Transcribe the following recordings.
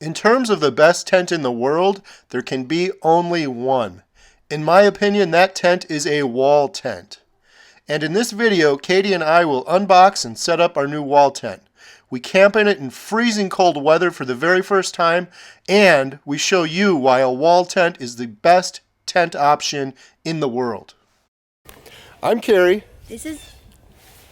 In terms of the best tent in the world, there can be only one. In my opinion, that tent is a wall tent. And in this video, Katie and I will unbox and set up our new wall tent. We camp in it in freezing cold weather for the very first time, and we show you why a wall tent is the best tent option in the world. I'm Carrie. This is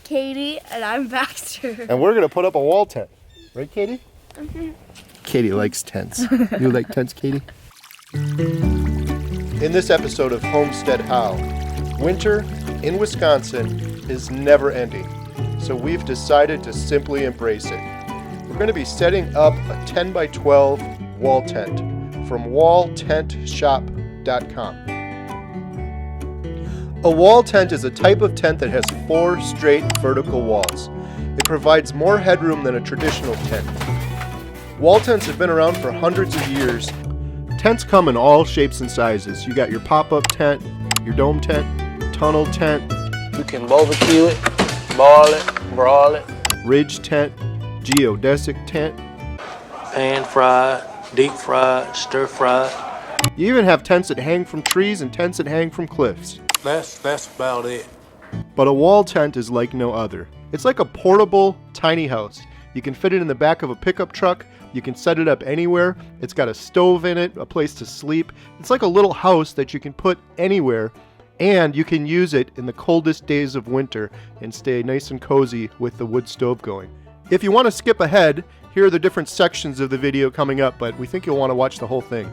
Katie, and I'm Baxter. And we're going to put up a wall tent. Right, Katie? Mm-hmm. Katie likes tents. You like tents, Katie? In this episode of Homestead How, winter in Wisconsin is never ending, so we've decided to simply embrace it. We're going to be setting up a 10 by 12 wall tent from walltentshop.com. A wall tent is a type of tent that has 4 straight vertical walls. It provides more headroom than a traditional tent. Wall tents have been around for hundreds of years. Tents come in all shapes and sizes. You got your pop-up tent, your dome tent, tunnel tent. You can barbecue it, boil it, broil it. Ridge tent, geodesic tent. Pan fried, deep fried, stir fried. You even have tents that hang from trees and tents that hang from cliffs. That's about it. But a wall tent is like no other. It's like a portable, tiny house. You can fit it in the back of a pickup truck. You can set it up anywhere. It's got a stove in it, a place to sleep. It's like a little house that you can put anywhere, and you can use it in the coldest days of winter and stay nice and cozy with the wood stove going. If you want to skip ahead, here are the different sections of the video coming up, but we think you'll want to watch the whole thing.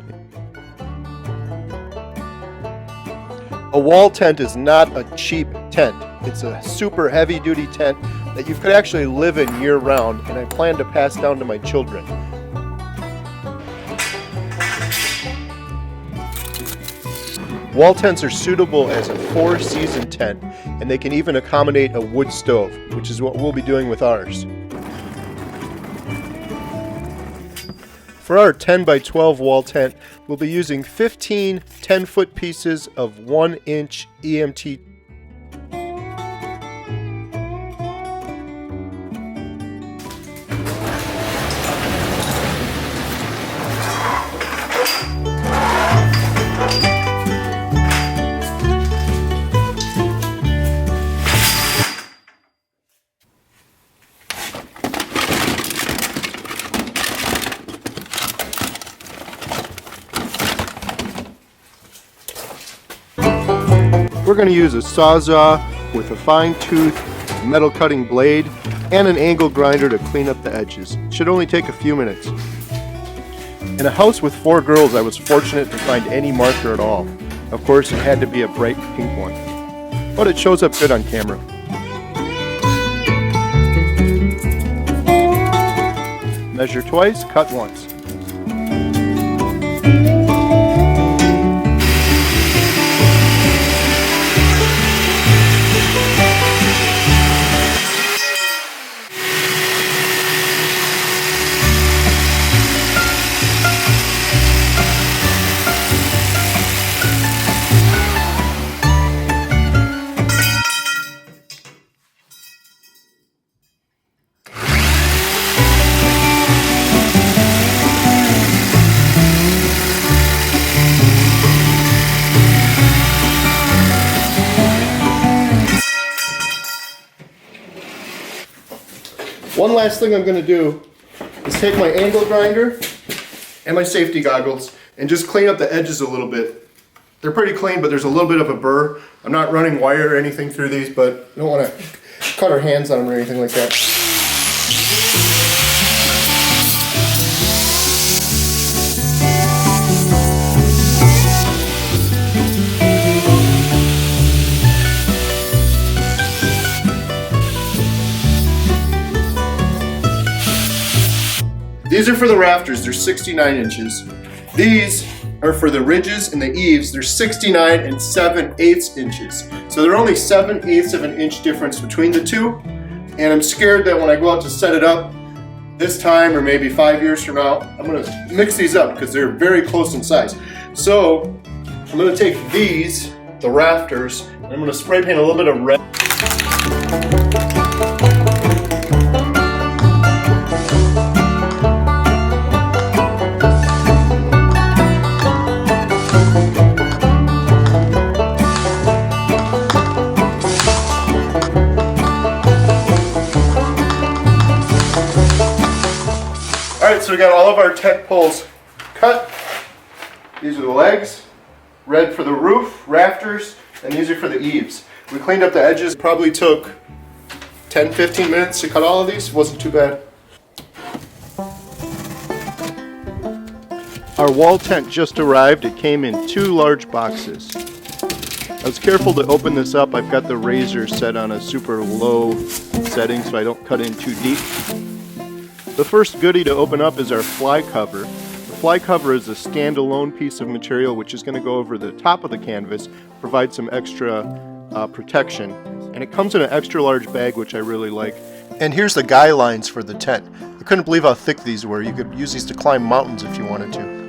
A wall tent is not a cheap tent. It's a super heavy-duty tent that you could actually live in year-round, and I plan to pass down to my children. Wall tents are suitable as a 4-season tent, and they can even accommodate a wood stove, which is what we'll be doing with ours. For our 10 by 12 wall tent, we'll be using 15 10-foot pieces of 1-inch EMT. We're going to use a sawzall with a fine-tooth metal cutting blade and an angle grinder to clean up the edges. It should only take a few minutes. In a house with 4 girls, I was fortunate to find any marker at all. Of course, it had to be a bright pink one, but it shows up good on camera. Measure twice, cut once. One last thing I'm going to do is take my angle grinder and my safety goggles and just clean up the edges a little bit. They're pretty clean, but there's a little bit of a burr. I'm not running wire or anything through these, but I don't want to cut our hands on them or anything like that. These are for the rafters, they're 69 inches. These are for the ridges and the eaves, they're 69 and 7/8 inches. So they're only 7/8 of an inch difference between the two. And I'm scared that when I go out to set it up this time or maybe 5 years from now, I'm gonna mix these up because they're very close in size. So I'm gonna take these, the rafters, and I'm gonna spray paint a little bit of red. so we got all of our tent poles cut. These are the legs, red for the roof, rafters, and these are for the eaves. We cleaned up the edges. Probably took 10-15 minutes to cut all of these. Wasn't too bad. Our wall tent just arrived. It came in 2 large boxes. I was careful to open this up. I've got the razor set on a super low setting so I don't cut in too deep. The first goodie to open up is our fly cover. The fly cover is a standalone piece of material which is going to go over the top of the canvas, provide some extra protection. And it comes in an extra large bag, which I really like. And here's the guy lines for the tent. I couldn't believe how thick these were. You could use these to climb mountains if you wanted to.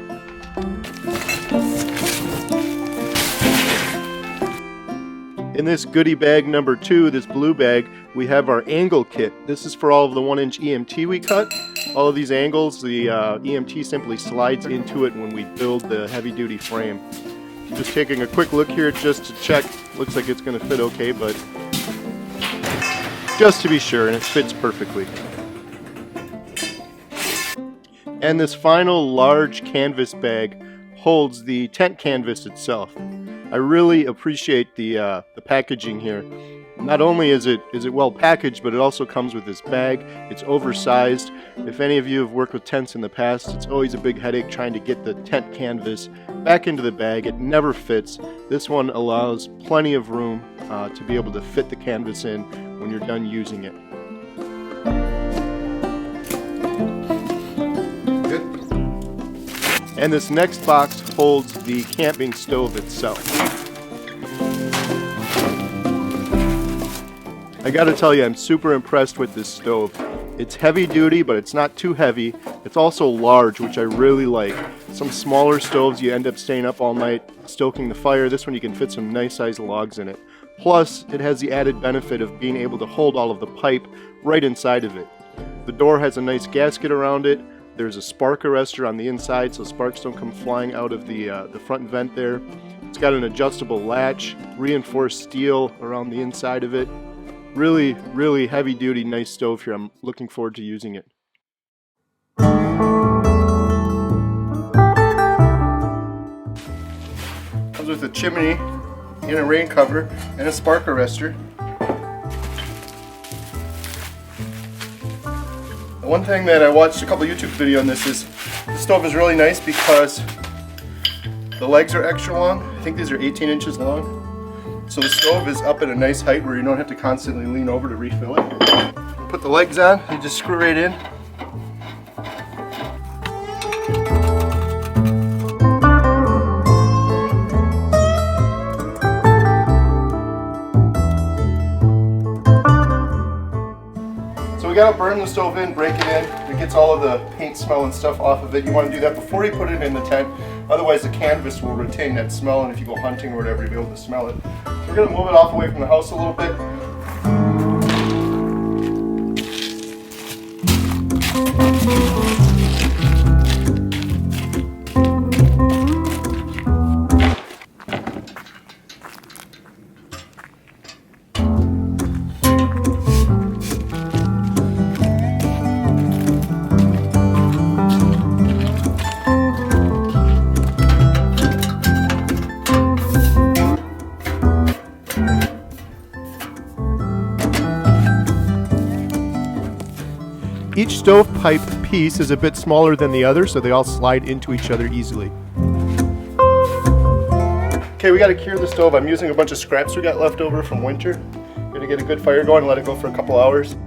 In this goodie bag number 2, this blue bag, we have our angle kit. This is for all of the 1-inch EMT we cut. All of these angles, the EMT simply slides into it when we build the heavy-duty frame. Just taking a quick look here just to check. Looks like it's going to fit okay, but just to be sure, and it fits perfectly. And this final large canvas bag holds the tent canvas itself. I really appreciate the packaging here. Not only is it well packaged, but it also comes with this bag. It's oversized. If any of you have worked with tents in the past, it's always a big headache trying to get the tent canvas back into the bag. It never fits. This one allows plenty of room to be able to fit the canvas in when you're done using it. Good. And this next box holds the camping stove itself. I gotta tell you, I'm super impressed with this stove. It's heavy duty, but it's not too heavy. It's also large, which I really like. Some smaller stoves, you end up staying up all night stoking the fire. This one you can fit some nice sized logs in it. Plus, it has the added benefit of being able to hold all of the pipe right inside of it. The door has a nice gasket around it. There's a spark arrestor on the inside so sparks don't come flying out of the front vent there. It's got an adjustable latch, reinforced steel around the inside of it. Really, really heavy duty, nice stove here. I'm looking forward to using it. Comes with a chimney and a rain cover and a spark arrestor. The one thing that I watched a couple YouTube videos on this is the stove is really nice because the legs are extra long. I think these are 18 inches long. So the stove is up at a nice height where you don't have to constantly lean over to refill it. Put the legs on, you just screw right in. So we gotta burn the stove in, break it in. It gets all of the paint smell and stuff off of it. You wanna do that before you put it in the tent. Otherwise the canvas will retain that smell, and if you go hunting or whatever, you'll be able to smell it. So we're going to move it off away from the house a little bit. Each stovepipe piece is a bit smaller than the other, so they all slide into each other easily. Okay, we got to cure the stove. I'm using a bunch of scraps we got left over from winter. Gonna get a good fire going and let it go for a couple hours.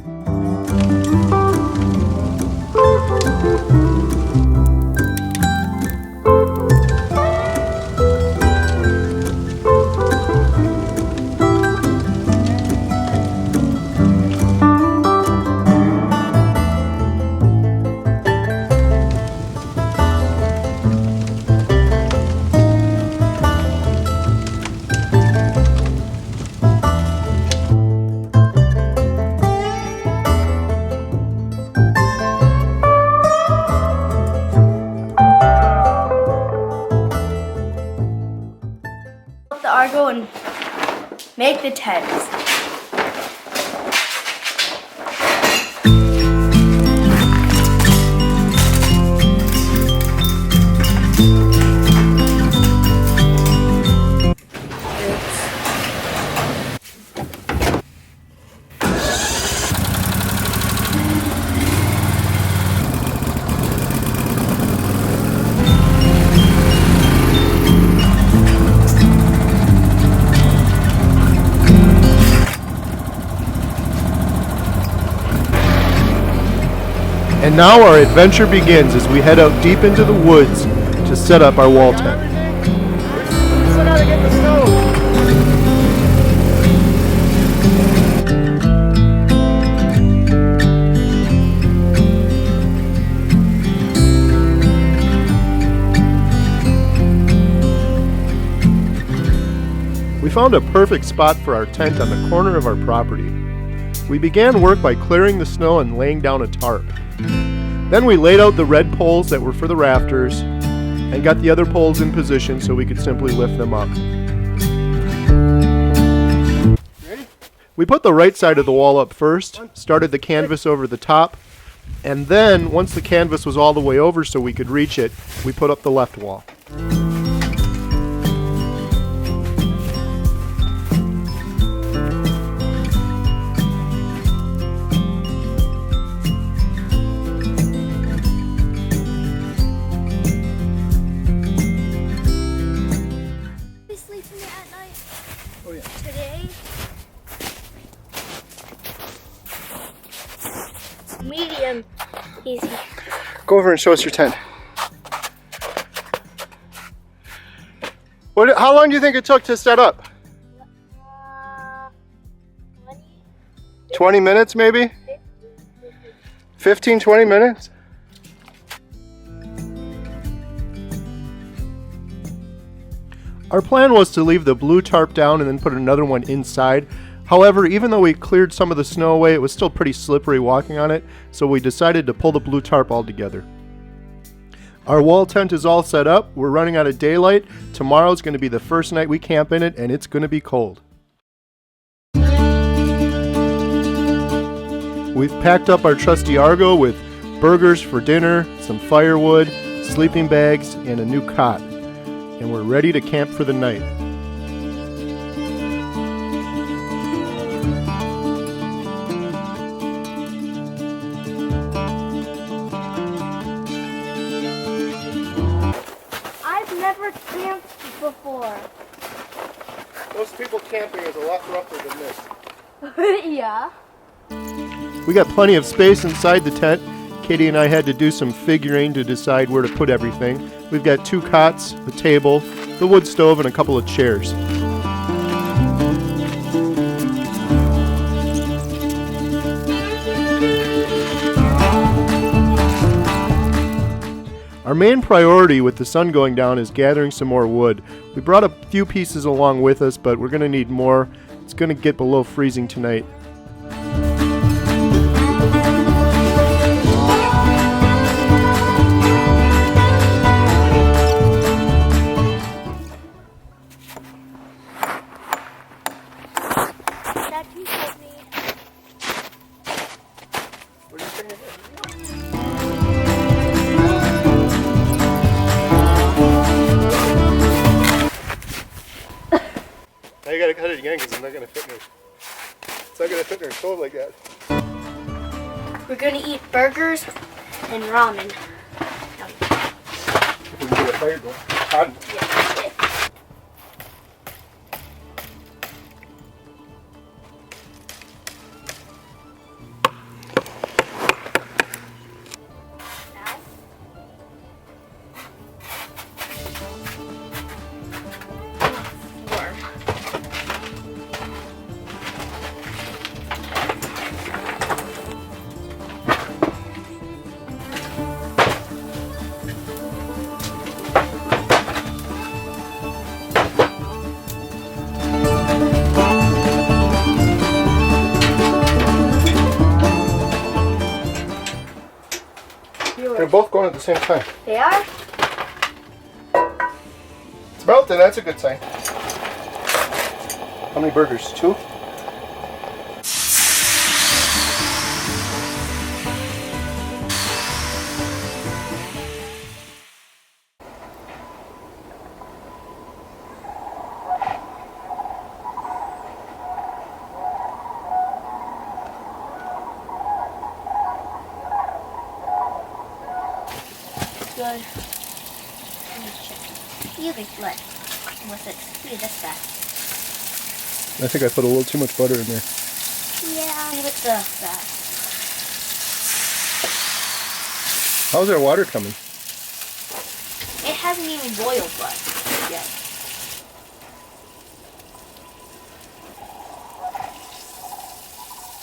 The Argo and make the tents. now our adventure begins as we head out deep into the woods to set up our wall tent. Still gotta get the stove. We found a perfect spot for our tent on the corner of our property. We began work by clearing the snow and laying down a tarp. Then we laid out the red poles that were for the rafters and got the other poles in position so we could simply lift them up. Ready? We put the right side of the wall up first, started the canvas over the top, and then once the canvas was all the way over so we could reach it, we put up the left wall. Sleeping at night Oh yeah. today. Medium, easy. Go over and show us your tent. How long do you think it took to set up? 20, 20 minutes maybe? 15, 20 minutes? Our plan was to leave the blue tarp down and then put another one inside. However, even though we cleared some of the snow away, it was still pretty slippery walking on it, so we decided to pull the blue tarp all together. Our wall tent is all set up. We're running out of daylight. Tomorrow's going to be the first night we camp in it, and it's going to be cold. We've packed up our trusty Argo with burgers for dinner, some firewood, sleeping bags, and a new cot. And we're ready to camp for the night. I've never camped before. Most people camping is a lot rougher than this. Yeah. We got plenty of space inside the tent. Katie and I had to do some figuring to decide where to put everything. We've got 2 cots, a table, the wood stove, and a couple of chairs. Our main priority with the sun going down is gathering some more wood. We brought a few pieces along with us, but we're going to need more. It's going to get below freezing tonight. Dad, can you help me? Now you gotta cut it again because it's not gonna fit in her. It's not gonna fit in her stove like that. We're gonna eat burgers and ramen. If we can get a fire going. Hot. They're both going at the same time. They are? It's melting, that's a good sign. How many burgers? 2? Good. You can let with it. Do this back. I think I put a little too much butter in there. Yeah. With the fat. How's our water coming? It hasn't even boiled yet.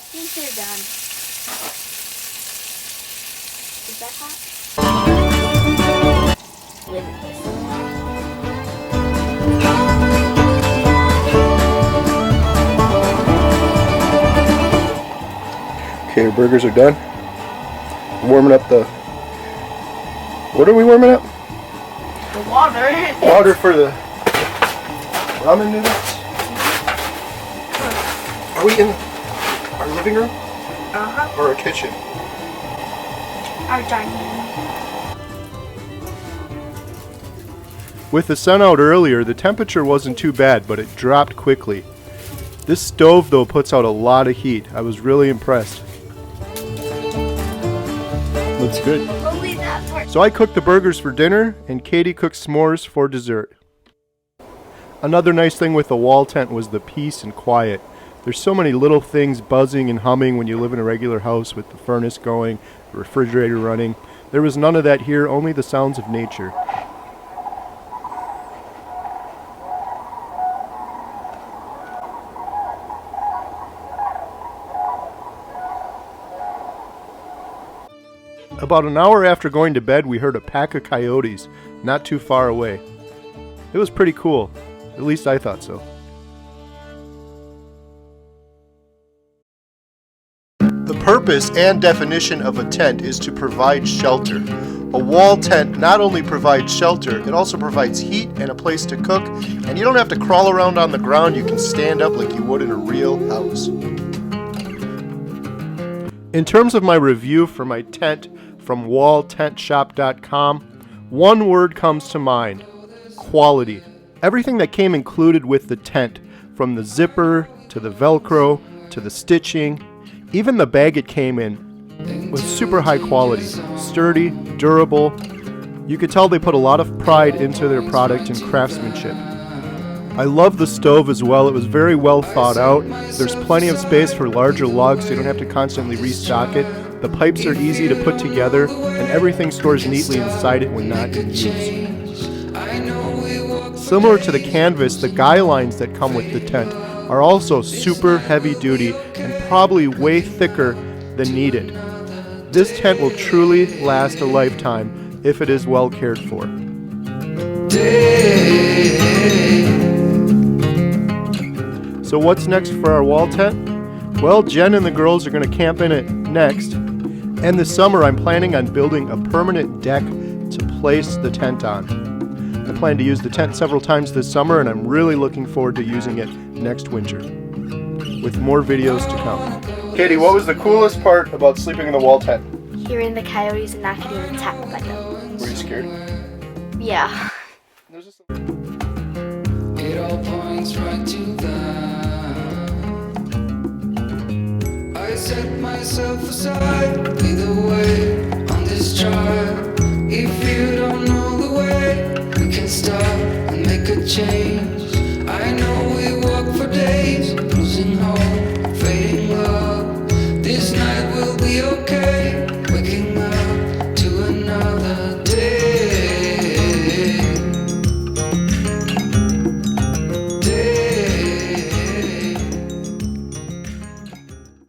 Think they're done. Is that hot? Limitless. Okay, our burgers are done. I'm warming up the... What are we warming up? The water. Water for the ramen noodles. Are we in our living room? Uh-huh. Or our kitchen? Our dining room. With the sun out earlier, the temperature wasn't too bad, but it dropped quickly. This stove, though, puts out a lot of heat. I was really impressed. Looks good. Only that part. So I cooked the burgers for dinner, and Katie cooked s'mores for dessert. Another nice thing with the wall tent was the peace and quiet. There's so many little things buzzing and humming when you live in a regular house with the furnace going, the refrigerator running. There was none of that here, only the sounds of nature. About an hour after going to bed, we heard a pack of coyotes not too far away. It was pretty cool. At least I thought so. The purpose and definition of a tent is to provide shelter. A wall tent not only provides shelter, it also provides heat and a place to cook, and you don't have to crawl around on the ground. You can stand up like you would in a real house. In terms of my review for my tent from walltentshop.com, one word comes to mind: quality. Everything that came included with the tent, from the zipper to the Velcro to the stitching, even the bag it came in, was super high quality, sturdy, durable. You could tell they put a lot of pride into their product and craftsmanship. I love the stove as well. It was very well thought out. There's plenty of space for larger logs so you don't have to constantly restock it. The pipes are easy to put together, and everything stores neatly inside it when not in use. Similar to the canvas, the guy lines that come with the tent are also super heavy duty and probably way thicker than needed. This tent will truly last a lifetime if it is well cared for. So what's next for our wall tent? Well, Jen and the girls are going to camp in it next. And this summer I'm planning on building a permanent deck to place the tent on. I plan to use the tent several times this summer, and I'm really looking forward to using it next winter, with more videos to come. Katie, what was the coolest part about sleeping in the wall tent? Hearing the coyotes and not getting attacked by them. Were you scared? Yeah. It all points right to that. I set myself aside, lead the way on this trial. If you don't know the way, we can stop and make a change. I know we walk for days, losing hope, fading love. This night will be okay.